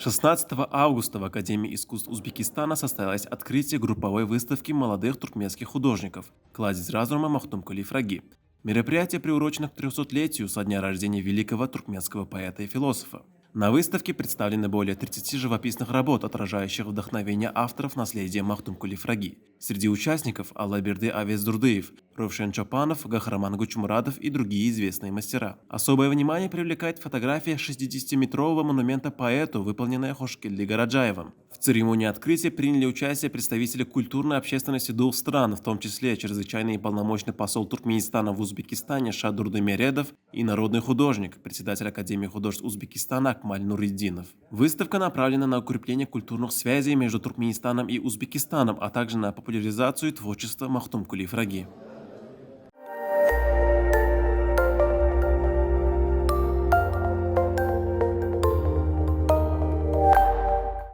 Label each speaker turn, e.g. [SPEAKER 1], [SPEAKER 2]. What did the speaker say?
[SPEAKER 1] 16 августа в Академии искусств Узбекистана состоялось открытие групповой выставки молодых туркменских художников «Кладезь разума Махтумкули Фраги». Мероприятие приурочено к 300-летию со дня рождения великого туркменского поэта и философа. На выставке представлены более 30 живописных работ, отражающих вдохновение авторов наследия Махтумкули Фраги. Среди участников Аллаберды Авездурдыев, Ровшен Чопанов, Гахраман Гучмурадов и другие известные мастера. Особое внимание привлекает фотография 60-метрового монумента поэту, выполненная Хошкилли Гараджаевым. В церемонии открытия приняли участие представители культурной общественности двух стран, в том числе чрезвычайный и полномочный посол Туркменистана в Узбекистане Шадурды Мередов и народный художник, председатель Академии художеств Узбекистана Акмаль Нуриддинов. Выставка направлена на укрепление культурных связей между Туркменистаном и Узбекистаном, а также на популяризацию творчества Махтумкули Фраги.